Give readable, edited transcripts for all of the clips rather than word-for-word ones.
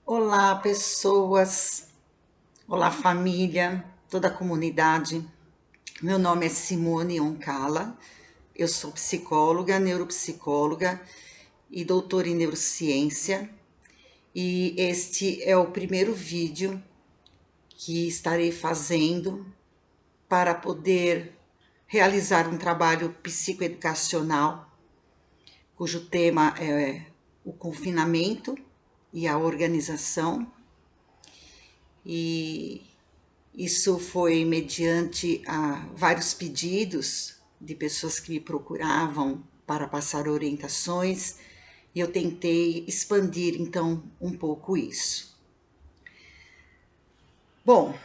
Olá, pessoas. Olá, família, toda a comunidade. Meu nome é Simone Oncala. Eu sou psicóloga, neuropsicóloga e doutora em neurociência. E este é o primeiro vídeo que estarei fazendo para poder realizar um trabalho psicoeducacional, cujo tema é o confinamento e a organização. E isso foi mediante a vários pedidos de pessoas que me procuravam para passar orientações, e eu tentei expandir então um pouco isso. Bom,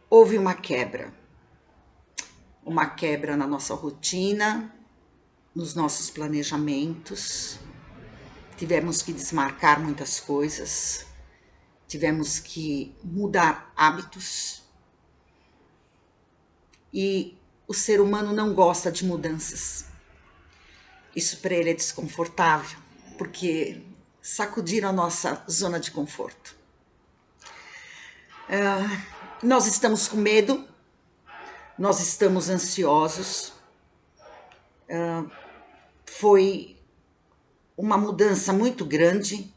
houve uma quebra na nossa rotina, nos nossos planejamentos, tivemos que desmarcar muitas coisas, tivemos que mudar hábitos. E o ser humano não gosta de mudanças. Isso para ele é desconfortável, porque sacudiram a nossa zona de conforto. Nós estamos com medo, nós estamos ansiosos. Foi uma mudança muito grande.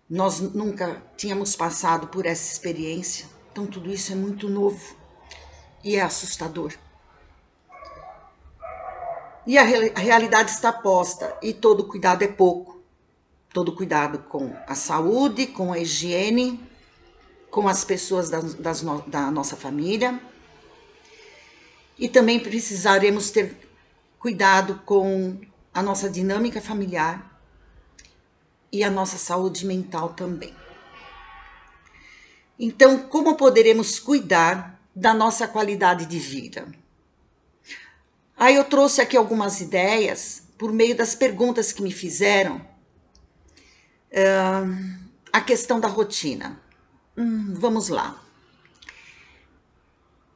Nós nunca tínhamos passado por essa experiência, então tudo isso é muito novo e é assustador. E a realidade está posta e todo cuidado é pouco. Todo cuidado com a saúde, com a higiene, com as pessoas da nossa família. E também precisaremos ter cuidado com a nossa dinâmica familiar e a nossa saúde mental também. Então, como poderemos cuidar da nossa qualidade de vida? Aí eu trouxe aqui algumas ideias por meio das perguntas que me fizeram. A questão da rotina. Vamos lá.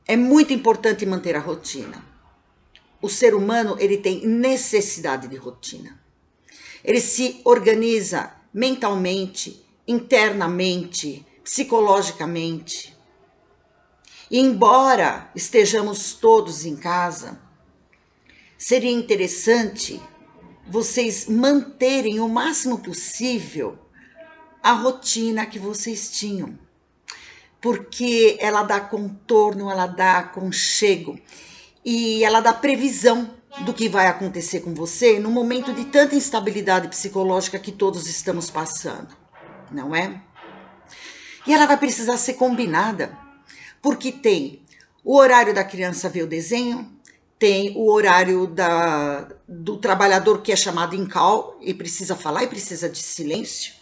É muito importante manter a rotina. O ser humano, ele tem necessidade de rotina. Ele se organiza mentalmente, internamente, psicologicamente. E embora estejamos todos em casa, seria interessante vocês manterem o máximo possível a rotina que vocês tinham, porque ela dá contorno, ela dá aconchego e ela dá previsão do que vai acontecer com você no momento de tanta instabilidade psicológica que todos estamos passando, não é? E ela vai precisar ser combinada, porque tem o horário da criança ver o desenho, tem o horário do trabalhador que é chamado em call e precisa falar e precisa de silêncio,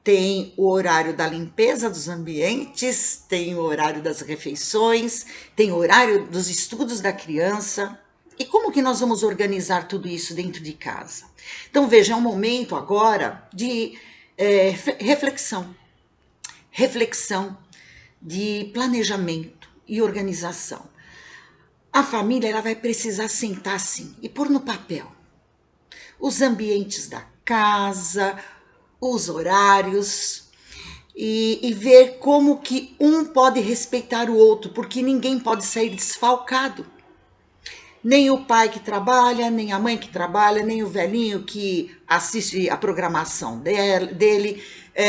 tem o horário da limpeza dos ambientes, tem o horário das refeições, tem o horário dos estudos da criança. E como que nós vamos organizar tudo isso dentro de casa? Então, veja, é um momento agora de reflexão. Reflexão de planejamento e organização. A família ela vai precisar sentar assim e pôr no papel os ambientes da casa, os horários e ver como que um pode respeitar o outro, porque ninguém pode sair desfalcado. Nem o pai que trabalha, nem a mãe que trabalha, nem o velhinho que assiste a programação dele,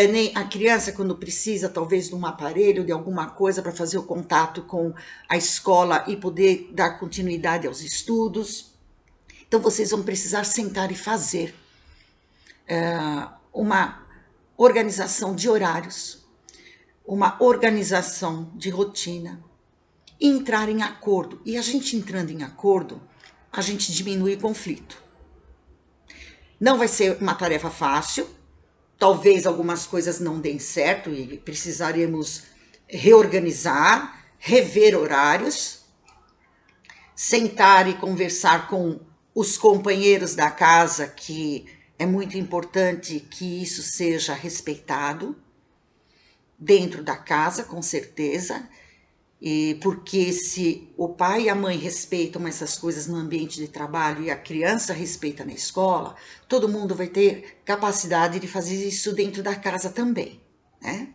nem a criança quando precisa talvez de um aparelho, de alguma coisa para fazer o contato com a escola e poder dar continuidade aos estudos. Então vocês vão precisar sentar e fazer uma organização de horários, uma organização de rotina, e entrar em acordo. E a gente entrando em acordo, a gente diminui o conflito. Não vai ser uma tarefa fácil, talvez algumas coisas não deem certo e precisaremos reorganizar, rever horários, sentar e conversar com os companheiros da casa, que é muito importante que isso seja respeitado dentro da casa, com certeza. E porque se o pai e a mãe respeitam essas coisas no ambiente de trabalho e a criança respeita na escola, todo mundo vai ter capacidade de fazer isso dentro da casa também, né?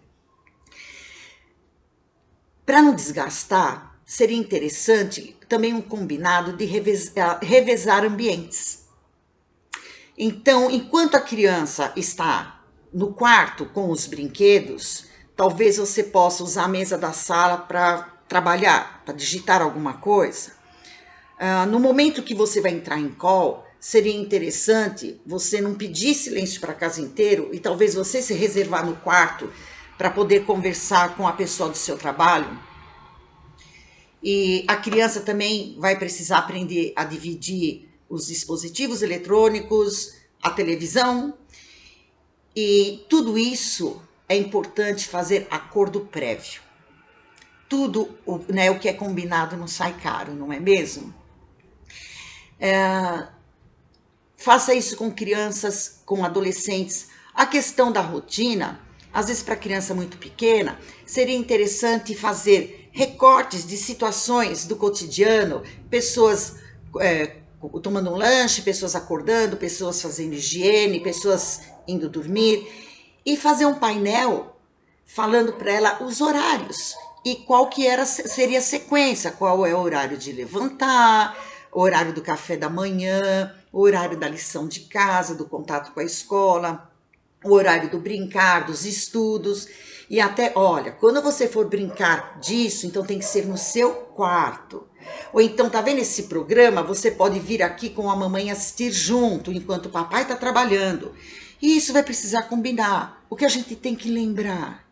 Para não desgastar, seria interessante também um combinado de revezar ambientes. Então, enquanto a criança está no quarto com os brinquedos, talvez você possa usar a mesa da sala para trabalhar, para digitar alguma coisa. No momento que você vai entrar em call, seria interessante você não pedir silêncio para a casa inteira e talvez você se reservar no quarto para poder conversar com a pessoa do seu trabalho. E a criança também vai precisar aprender a dividir os dispositivos eletrônicos, a televisão, e tudo isso é importante fazer acordo prévio. Tudo, né, o que é combinado não sai caro, não é mesmo? Faça isso com crianças, com adolescentes. A questão da rotina, às vezes para criança muito pequena, seria interessante fazer recortes de situações do cotidiano, pessoas tomando um lanche, pessoas acordando, pessoas fazendo higiene, pessoas indo dormir, e fazer um painel falando para ela os horários e qual que seria a sequência, qual é o horário de levantar, o horário do café da manhã, o horário da lição de casa, do contato com a escola, o horário do brincar, dos estudos. E até, olha, quando você for brincar disso, então tem que ser no seu quarto. Ou então, tá vendo esse programa? Você pode vir aqui com a mamãe assistir junto, enquanto o papai está trabalhando. E isso vai precisar combinar. O que a gente tem que lembrar?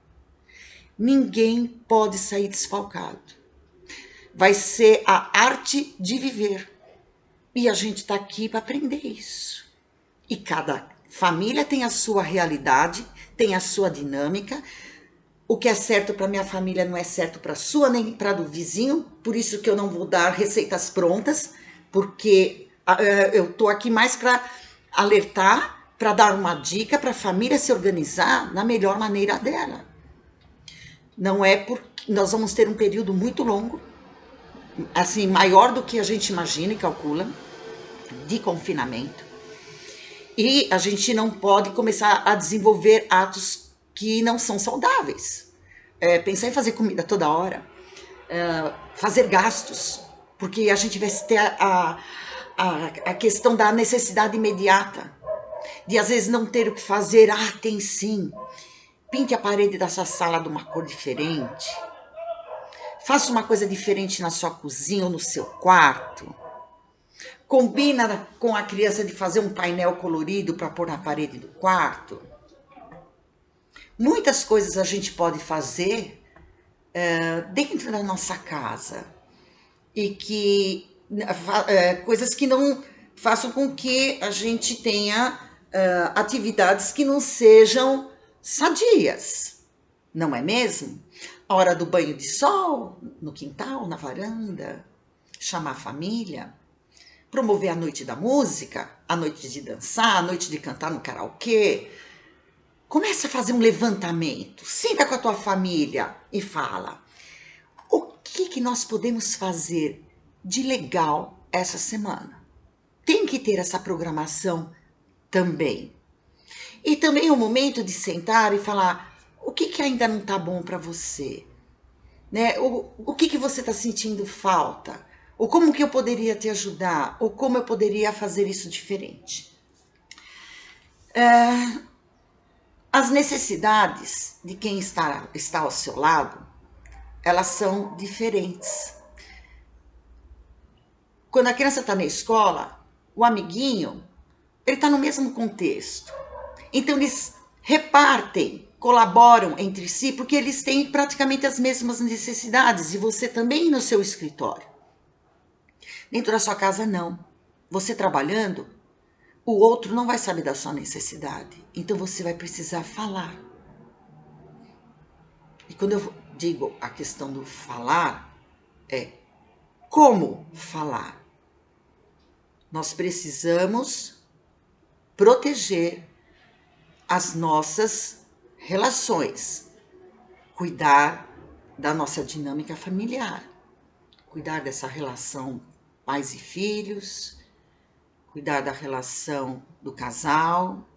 Ninguém pode sair desfalcado. Vai ser a arte de viver. E a gente está aqui para aprender isso. E cada família tem a sua realidade, tem a sua dinâmica. O que é certo para minha família não é certo para a sua nem para do vizinho. Por isso que eu não vou dar receitas prontas, porque eu estou aqui mais para alertar, para dar uma dica para a família se organizar na melhor maneira dela. Não é porque nós vamos ter um período muito longo, assim, maior do que a gente imagina e calcula, de confinamento. E a gente não pode começar a desenvolver atos que não são saudáveis. Pensar em fazer comida toda hora, fazer gastos, porque a gente vai ter a questão da necessidade imediata, de às vezes não ter o que fazer. Tem sim. Pinte a parede da sua sala de uma cor diferente. Faça uma coisa diferente na sua cozinha ou no seu quarto. Combina com a criança de fazer um painel colorido para pôr na parede do quarto. Muitas coisas a gente pode fazer dentro da nossa casa. E que coisas que não façam com que a gente tenha atividades que não sejam sadias, não é mesmo? A hora do banho de sol, no quintal, na varanda, chamar a família, promover a noite da música, a noite de dançar, a noite de cantar no karaokê. Começa a fazer um levantamento, senta com a tua família e fala: o que nós podemos fazer de legal essa semana? Tem que ter essa programação também. E também é o momento de sentar e falar o que ainda não está bom para você, né? O que você está sentindo falta, ou como que eu poderia te ajudar, ou como eu poderia fazer isso diferente. As necessidades de quem está ao seu lado, elas são diferentes. Quando a criança está na escola, o amiguinho, ele está no mesmo contexto. Então, eles repartem, colaboram entre si, porque eles têm praticamente as mesmas necessidades, e você também no seu escritório. Dentro da sua casa, não. Você trabalhando, o outro não vai saber da sua necessidade. Então, você vai precisar falar. E quando eu digo a questão do falar, é como falar. Nós precisamos proteger as nossas relações, cuidar da nossa dinâmica familiar, cuidar dessa relação pais e filhos, cuidar da relação do casal.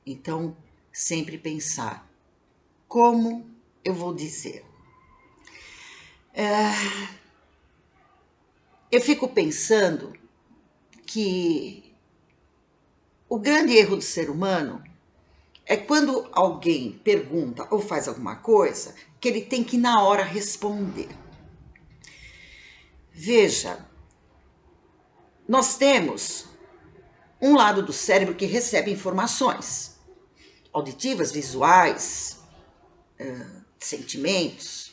Então, sempre pensar, como eu vou dizer? Eu fico pensando que o grande erro do ser humano é quando alguém pergunta ou faz alguma coisa, que ele tem que na hora responder. Veja, nós temos um lado do cérebro que recebe informações auditivas, visuais, sentimentos,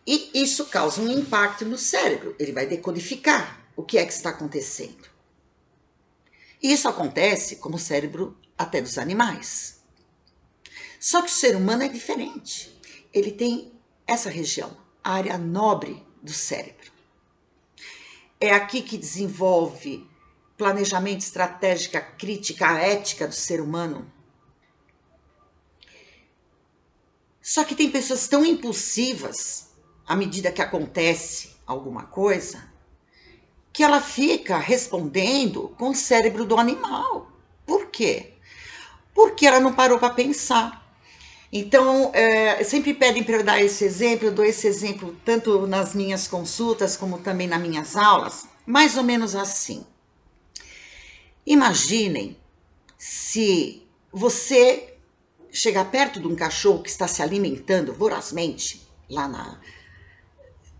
e isso causa um impacto no cérebro. Ele vai decodificar o que é que está acontecendo. E isso acontece com o cérebro até dos animais. Só que o ser humano é diferente. Ele tem essa região, a área nobre do cérebro. É aqui que desenvolve planejamento, estratégica, crítica, a ética do ser humano. Só que tem pessoas tão impulsivas, à medida que acontece alguma coisa, que ela fica respondendo com o cérebro do animal. Por quê? Porque ela não parou para pensar. Então, sempre pedem para eu dar esse exemplo, eu dou esse exemplo tanto nas minhas consultas como também nas minhas aulas, mais ou menos assim. Imaginem se você chegar perto de um cachorro que está se alimentando vorazmente lá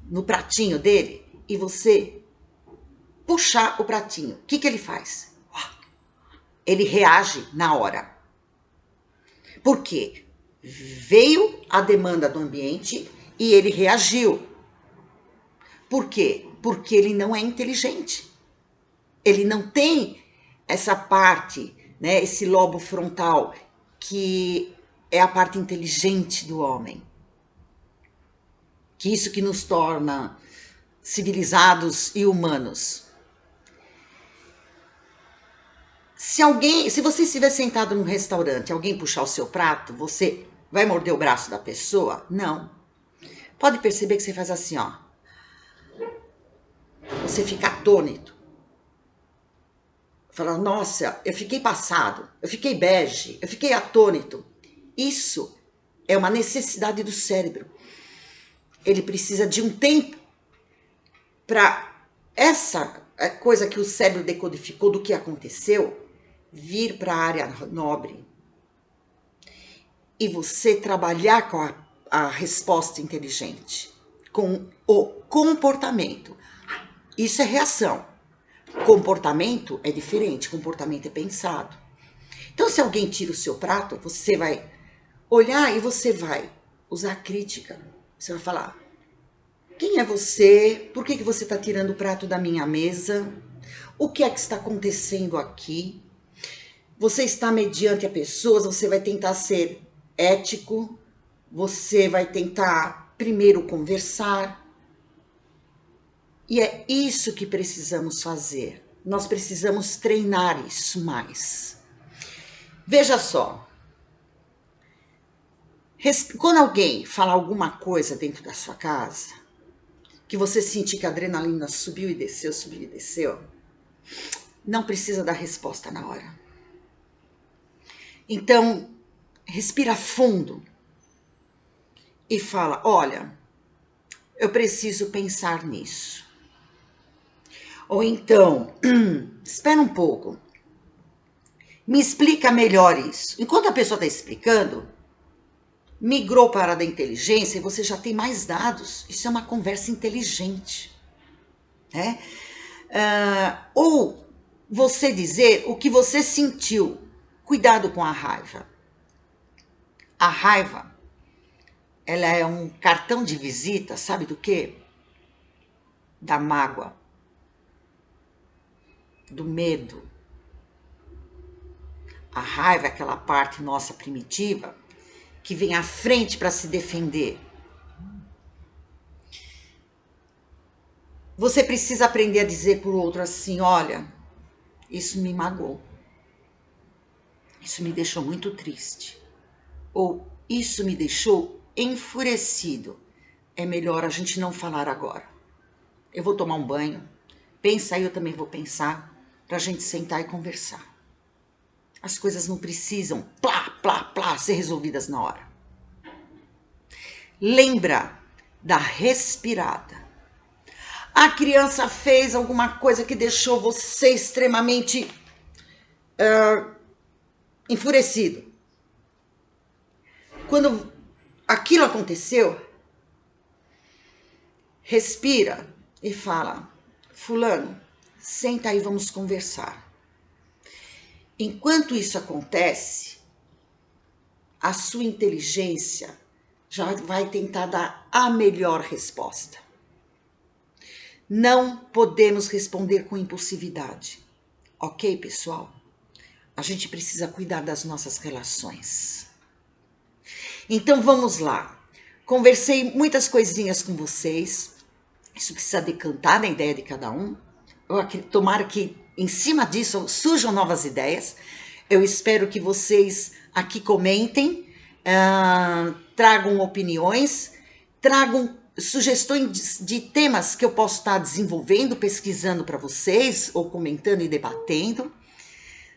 no pratinho dele e você puxar o pratinho. O que ele faz? Ele reage na hora. Por quê? Veio a demanda do ambiente e ele reagiu. Por quê? Porque ele não é inteligente. Ele não tem essa parte, né, esse lobo frontal, que é a parte inteligente do homem. Que isso que nos torna civilizados e humanos. Se você estiver sentado num restaurante, alguém puxar o seu prato, você vai morder o braço da pessoa? Não. Pode perceber que você faz assim, ó. Você fica atônito. Fala, nossa, eu fiquei passado, eu fiquei bege, eu fiquei atônito. Isso é uma necessidade do cérebro. Ele precisa de um tempo para essa coisa que o cérebro decodificou do que aconteceu vir para a área nobre. E você trabalhar com a resposta inteligente, com o comportamento. Isso é reação. Comportamento é diferente, comportamento é pensado. Então, se alguém tira o seu prato, você vai olhar e você vai usar crítica. Você vai falar, quem é você? Por que você está tirando o prato da minha mesa? O que é que está acontecendo aqui? Você está mediante a pessoas, você vai tentar ser ético, você vai tentar primeiro conversar. E é isso que precisamos fazer. Nós precisamos treinar isso mais. Veja só. Quando alguém fala alguma coisa dentro da sua casa, que você sentir que a adrenalina subiu e desceu, não precisa dar resposta na hora. Então, respira fundo e fala, olha, eu preciso pensar nisso. Ou então, espera um pouco, me explica melhor isso. Enquanto a pessoa está explicando, migrou para a área da inteligência e você já tem mais dados. Isso é uma conversa inteligente. Né? Ou você dizer o que você sentiu. Cuidado com a raiva. A raiva, ela é um cartão de visita, sabe do quê? Da mágoa, do medo. A raiva é aquela parte nossa primitiva que vem à frente para se defender. Você precisa aprender a dizer para o outro assim, olha, isso me magoou. Isso me deixou muito triste. Ou isso me deixou enfurecido. é melhor a gente não falar agora. Eu vou tomar um banho, pensa aí, eu também vou pensar, pra gente sentar e conversar. As coisas não precisam, plá, plá, plá, ser resolvidas na hora. Lembra da respirada. A criança fez alguma coisa que deixou você extremamente enfurecido. Quando aquilo aconteceu, respira e fala: fulano, senta aí, vamos conversar. Enquanto isso acontece, a sua inteligência já vai tentar dar a melhor resposta. Não podemos responder com impulsividade. Ok, pessoal? A gente precisa cuidar das nossas relações. Então vamos lá. Conversei muitas coisinhas com vocês. Isso precisa decantar na ideia de cada um. Tomara que em cima disso surjam novas ideias. Eu espero que vocês aqui comentem, tragam opiniões, tragam sugestões de temas que eu posso estar desenvolvendo, pesquisando para vocês, ou comentando e debatendo,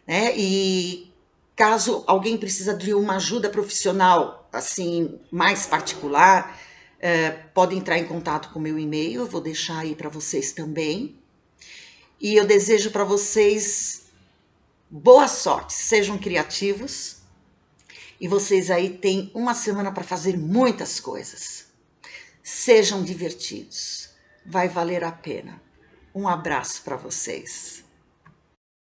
né? E caso alguém precisa de uma ajuda profissional, assim, mais particular, pode entrar em contato com o meu e-mail, eu vou deixar aí para vocês também. E eu desejo para vocês boa sorte, sejam criativos. E vocês aí têm uma semana para fazer muitas coisas. Sejam divertidos, vai valer a pena. Um abraço para vocês.